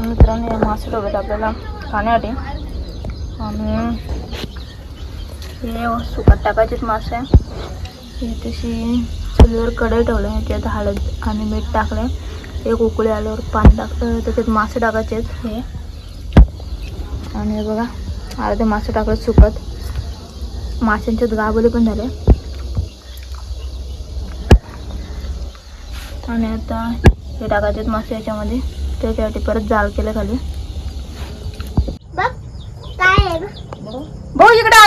मित्रांनो हे मासे ठेवलेत आपल्याला खाण्यासाठी आणि हे सुकट टाकायचेत मासे. हे तशी चुलीवर कढई ठेवलं त्याच्यात हळद आणि मीठ टाकले. एक उकळी आल्यावर पाणी टाकलं त्याच्यात मासे टाकायचे हे. आणि हे बघा अर्धे मासे टाकले सुकत. माशांच्यात गाबोले पण झाले. आणि आता हे टाकायचे मासे याच्यामध्ये. त्याच्यासाठी परत जाळ केलं खाली. भाऊ इकडे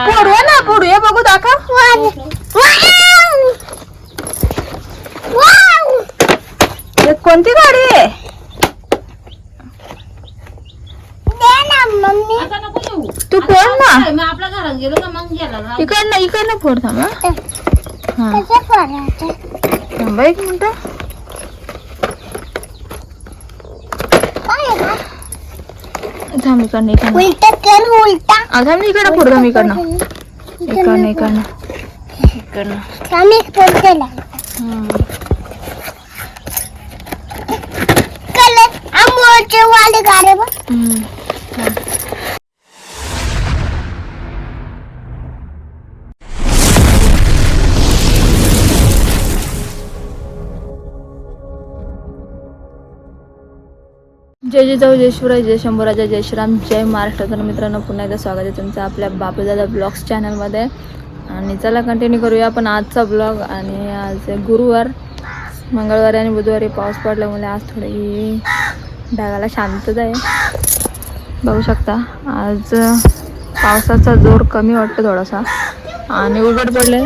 फोडूया ना फोडूया बघू दाखव. कोणती गाडी आहे? तू फोड ना. आपल्या घरात गेलो का मग गेला इकडनं फोड. थांबा थांबा एक मिनिट. थांब इकडनं थांब इकडनं फोड. थांब इकडनं इकडनं जय जिजाऊ जय शिवराय जय शंभूराजा जय श्रीराम जय महाराष्ट्र. तर मित्रांनो पुन्हा एकदा स्वागत आहे तुमचं आपल्या बापूदादा ब्लॉग्स चॅनलमध्ये. आणि चला कंटिन्यू करूया आपण आजचा ब्लॉग. आणि आज गुरुवार, मंगळवारी आणि बुधवारी पाऊस पडल्यामुळे आज थोडी ढगाला शांतता आहे. बघू शकता आज पावसाचा जोर कमी वाटतो थोडासा. आणि उघड पडले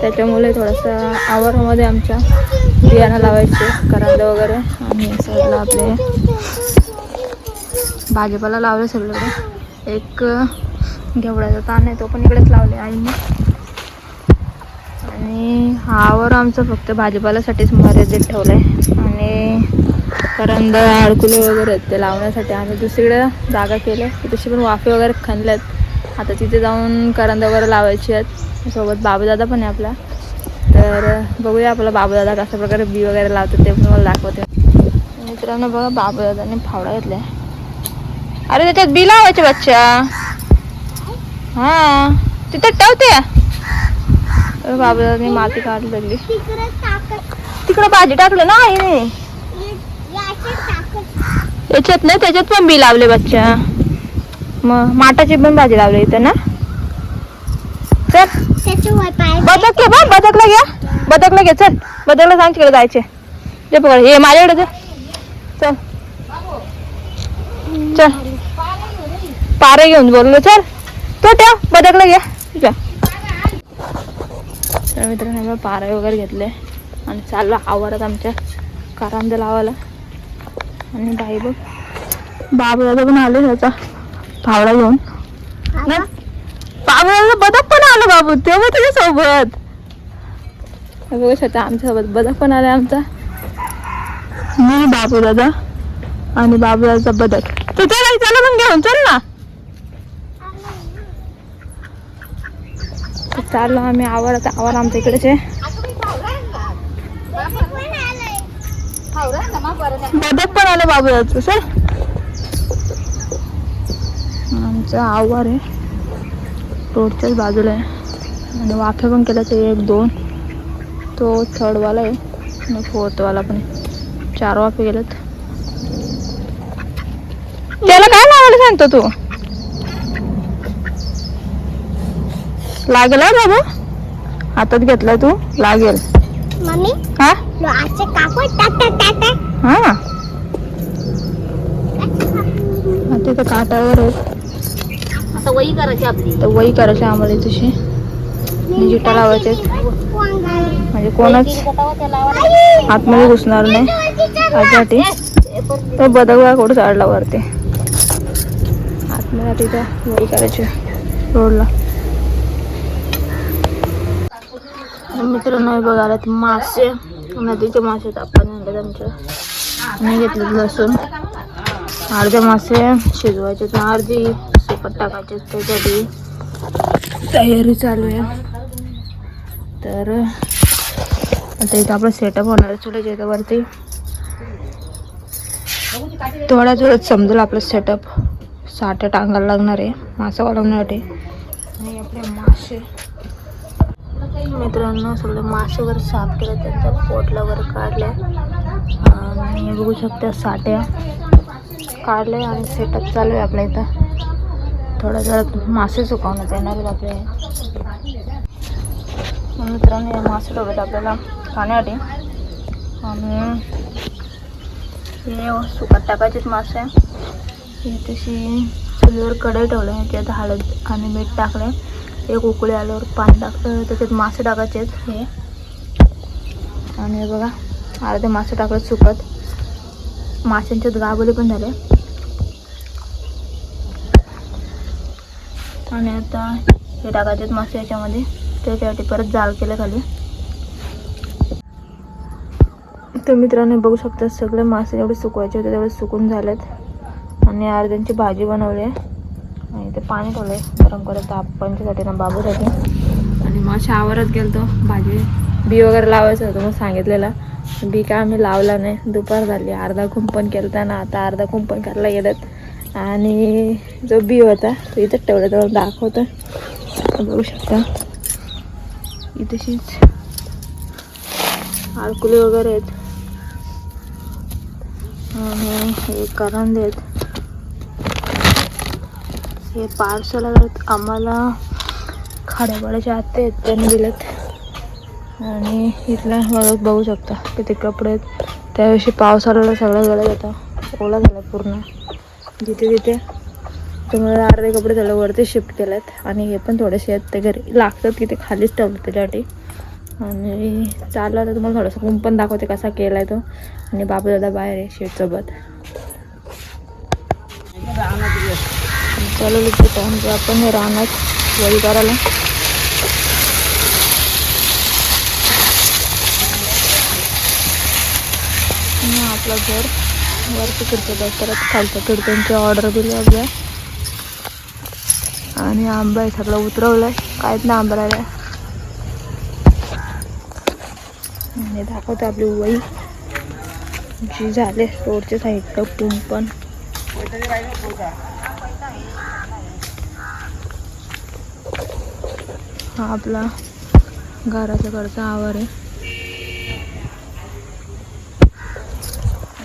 त्याच्यामुळे थोडंसं आवारामध्ये आमच्या बियाणं लावायचे करांदे वगैरे. आणि साईडला आपले भाजीपाला लावले सगळीकडे. एक घेवड्याचा ताण आहे तो पण इकडेच लावले आईने. आणि हा आवर आमचं फक्त भाजीपाल्यासाठीच मर्यादित ठेवलं आहे. आणि करंद अडकुले वगैरे आहेत ते लावण्यासाठी आम्ही दुसरीकडे जागा केली आहे. तशी पण वाफे वगैरे खणल्यात. आता तिथे जाऊन करंद वगैरे लावायची आहेत. सोबत बाबूदादा पण आहे आपला. तर बघूया आपला बाबूदादा कशा प्रकारे बी वगैरे लावतात ते पण मला दाखवते. मित्रांनो बघा बाबूदादाने फावडा घेतलाय. अरे त्याच्यात बी लावायचे बच्चा. हा तिथे ठेवते. तर बाबूदादाने माती काढली लागली. तिकडे भाजी टाकलं ना आईने. याच्यात नाही त्याच्यात पण बी लावले बच्चा. मग माठाची पण भाजी लावली इथं ना. चल बदक घे. बदकला घे. चल बदकला सांग तिकडे जायचे. ते पकड हे माझ्याकडे दे. चल चल पारे घेऊन बोललो. चल तो ठेव बदकला घे तुझ्या. तर मित्रांनो पारे वगैरे घेतले आणि चाललो आवारात आमच्या कारांदे लावायला. आणि बाई बघ बाबूदादा पण आले त्याचा फावडा घेऊन. बाबूदादा बदक पण आलं बाबू तेव्हा तुझ्या सोबत. बघू शकता आमच्यासोबत बदक पण आला आमचा. मी बाबूदादा आणि बाबूदादाचा बदक. तू चला मग घेऊन चल ना. चाललो आम्ही आवारात. आवार आमच्या इकडेच आहे. बदक पण आलं बाबूदादाचं. सर आमचा आवार आहे रोडच्याच बाजूला आहे. आणि वाफे पण केलं ते 1-2. तो थर्डवाला आहे आणि फोर्थवाला पण. 4 वाफे गेलेत. त्याला काय लावायला सांगतो तू. लागेल बाबा हातात घेतला तू लागेल. हा तिथं काटावर आता वही करायची आपली. तर वही करायची आम्हाला तशी जिटा लावायचे म्हणजे कोणच आतमध्ये घुसणार नाही त्यासाठी. तो बदक कुठं चढला वरती आतमध्ये. तिथं वही करायची रोडला. मित्रांनो बघायला मासे नदीचे मासे आपण आणले त्यांच्या. आणि घेतले लसूण. अर्धे मासे शिजवायचे अर्धी सुकट टाकायचे त्यासाठी तयारी चालू आहे. तर आता इथं आपलं सेटअप होणार आहे चुलीच्या इथं वरती. थोड्याच वेळात समजेल आपलं सेटअप. साठ्या टांगायला लागणार आहे मासा वाढवण्यासाठी. आणि आपले मासे मित्रांनो सगळे मासे वगैरे साफ केले, त्यांच्या पोटला वगैरे काढले आणि बघू शकता साठ्या काढले आणि सेटअप चालू आहे आपल्या इथं. थोड्या वेळात मासे सुकवण्यात येणार आहेत आपले. मित्रांनो या मासे ठेवलेत आपल्याला खाण्यासाठी आणि हे सुकत टाकायचेच मासे. हे तशी चुलीवर कढई ठेवलं, त्याच्यात हळद आणि मीठ टाकले. एक उकळी आल्यावर पाणी टाकलं, त्याच्यात मासे टाकायचे आहेत हे. आणि हे बघा अर्धे मासे टाकले सुकत. माशांच्यात गाबोली पण झाले. आणि आता हे टाकायचे आहेत मासे याच्यामध्ये. त्याच्यासाठी परत जाळ केलं खाली. तर मित्रांनो बघू शकता सगळे मासे जेवढे सुकवायचे होते तेवढे सुकून झालेत. आणि अर्ध्यांची भाजी बनवली आहे आणि ते पाणी ठेवलं आहे गरम करत आपणच्यासाठी ना बाबूसाठी. आणि मासे आवरत गेलो तो भाजी बी वगैरे लावायचं होतं मग सांगितलेलं. बी काय आम्ही लावला नाही. दुपार झाली, अर्धा कुंपण केलं त्यांना, आता अर्धा कुंपण करायला गेलेत. आणि जो बी होता तो इथं ठेवला तर दाखवतं. बघू शकता इथेशीच आळकुली वगैरे आहेत आणि हे करंदे आहेत. हे पार्सल आम्हाला खाड्यापाड्याचे आते आहेत त्यांनी दिलेत. आणि इथला बघू शकता किती कपडे आहेत. त्याविषयी पाऊस आलेला सगळं गळत होता, ओला झाला पूर्ण जिथे तिथे. तुम्हाला अर्धे कपडे सगळं वरती शिफ्ट केलेत आणि हे पण थोडेसे आहेत ते घरी लागतात की ते खालीच ठेवलं त्याच्यासाठी. आणि चाललं आता तुम्हाला थोडंसं कुंपण दाखवते कसा केला आहे तो. आणि बाबू दादा बाहेर आहे शेटसोबत. चालू तिथं म्हणजे आपण रानात वळी करायला. आपलं घर वरती खिडकी परत खालच्या खिडक्यांची ऑर्डर दिली आपल्या. आणि आंबा आहे सगळं उतरवलंय, काहीच नाही आंबा राहिला. आणि दाखवते आपली वही जी झाले रोडच्या साईडचं कुंपण. हा आपला घराच्या कडचा आवार आहे.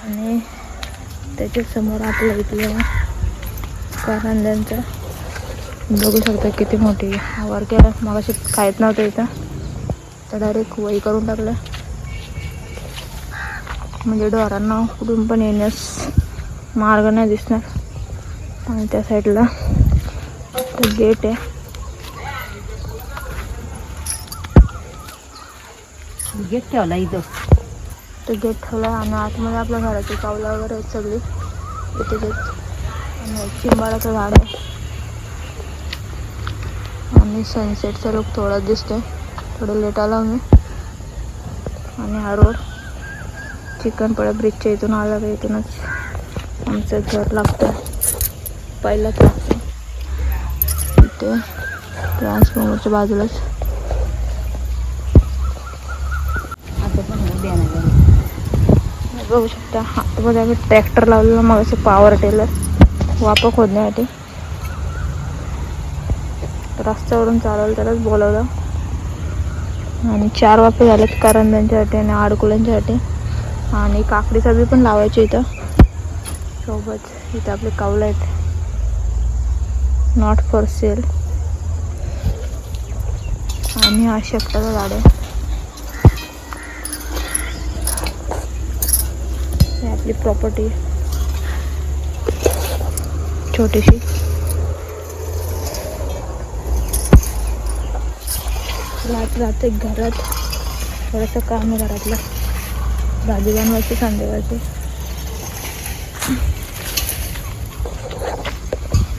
आणि त्याच्या समोर आपलं इथलं करंद्यांचं बघू शकता किती मोठी आवार केला. मग अशी काहीच नव्हतं इथं, तर डायरेक्ट वही करून टाकलं म्हणजे ढोरांना कुठून पण येण्यास मार्ग नाही दिसणार. आणि त्या साईडला गेट आहे. गेट ठेवला इथं, तो गेट ठेवला. आणि आतमध्ये आपल्या घराची कावलं वगैरे आहेत सगळी इथे. आणि चिंबाळाचं झाड आहे. आणि सनसेटचा लुक थोडा दिसतोय, थोडं लेट आला मी. आणि हा रोड चिकनपडा ब्रिजच्या इथून आला का इथूनच आमचं घर लागतं. पहिलाच लागतं इथे ट्रान्सफॉर्मरच्या बाजूलाच. बघू शकता आतमध्ये आम्ही ट्रॅक्टर लावलेला मग असं पॉवर टेलर वापा खोदण्यासाठी. रस्त्यावरून चालवलं त्यालाच बोलवलं. आणि 4 वाफे झालेत करंद्यांच्यासाठी आणि आडकुल्यांच्यासाठी. आणि काकडीचा बी पण लावायचे इथं सोबत. इथं आपले कावलं आहेत, नॉट फॉर सेल. आणि हा शेपटाचा झाड आहे. हे आपली प्रॉपर्टी छोटीशी. राहते घरात थोडंसं काम आहे घरातलं, भाजी बनवायची संध्याकाळची.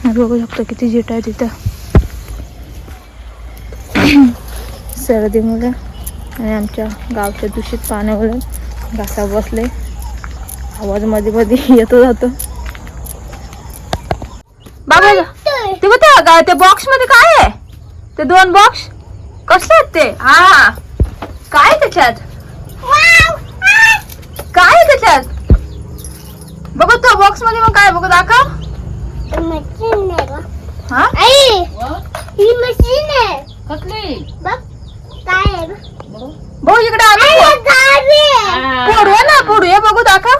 बघू शकतो किती जीट आहे तिथं सर्दीमुळे आणि आमच्या गावच्या दूषित पाण्यामुळे घासा बसले. आवाज मध्ये मध्ये येतो जातो. बाबा ते बघा त्या बॉक्स मध्ये काय आहे, ते 2 बॉक्स कसले आहेत ते? हा काय त्याच्यात, काय त्याच्यात? बघू तो बॉक्स मध्ये मग काय बघू दाखव. हा बघू इकडे फोडू ना फोडूया बघू दाखव.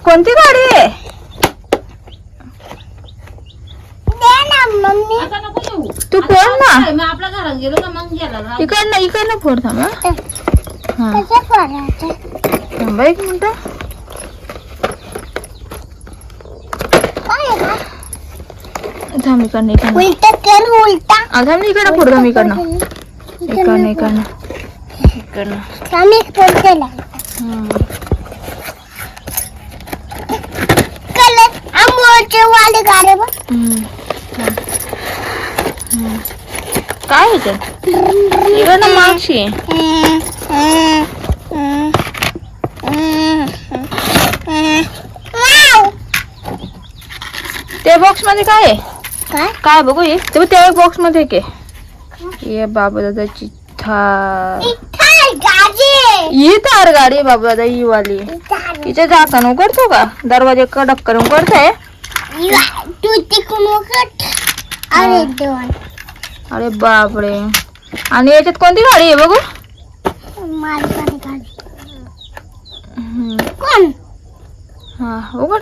कोणती गाडी आहे. तू फोड ना आपल्या घरात गेलो ना मग गेला इकडनं फोड थांबा. थांबा एक मिनिट. थांब इकडनं फोड थांब इकडनं. काय होत इकडनं मागशी. ते बॉक्स मध्ये काय आहे. काय बघू ये ते त्या बॉक्स मध्ये के ये बाबा दादाची थार. ही थार गाडी आहे बाबा दादा ही वाली. तिचे झाकण उघडतो का दरवाजे कडक करून उघडताय. अरे बापरे. आणि याच्यात कोणती गाडी आहे बघू. हा उघड.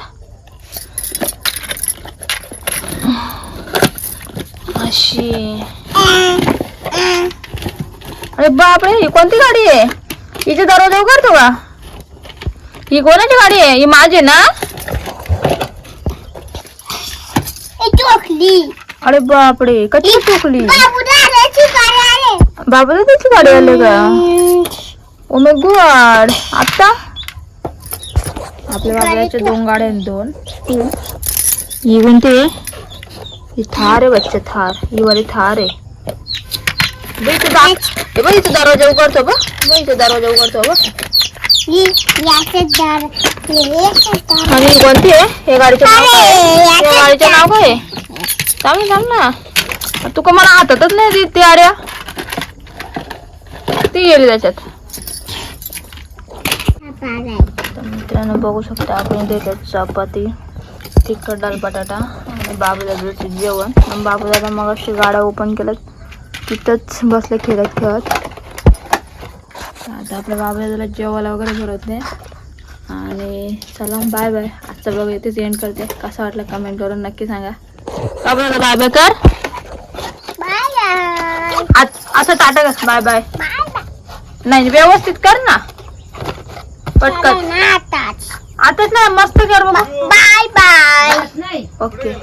अशी. अरे बापरे ही कोणती गाडी आहे. हिचा दरवाजा उघडतो का. ही कोणाची गाडी आहे. ही माझी ना. अरे बापरे कशी चुकली. बाबूला त्याची गाडी आली का. Oh my God. आता आपल्या बाबूच्या 2 गाड्या आहेत 2. ही कोणती आहे. ही थार आहे बच्चा थार. ही वाली थार आहे. इथं दरवाजा उघडतो बघ. दरवाजा उघडतो बघ. आणि ही कोणती आहे. हे गाडीचं नाव काय. गाडीचं नाव काय. सांग ना. तुका मला हातातच नाही ती आड्या. ती गेली त्याच्यात. मित्रांनो बघू शकता आपण देतात चपाती तिखट डाळ बटाटा आणि बाबूदादाचं जेवण. बाबूदादा मग अशी गाड्या ओपन केल्यात तिथंच बसले खेळत. आता आपल्या बाबूदादाला जेवायला वगैरे भरवत नाही. आणि चला बाय बाय. आजचा ब्लॉग इथेच एंड करते. कसा वाटलं कमेंट करून नक्की सांगा. बाबूदादा बाय बाय कर. असं टाटा कर बाय बाय. नाही व्यवस्थित कर ना पटकन. आताच ना मस्त कर बाय बाय. ओके.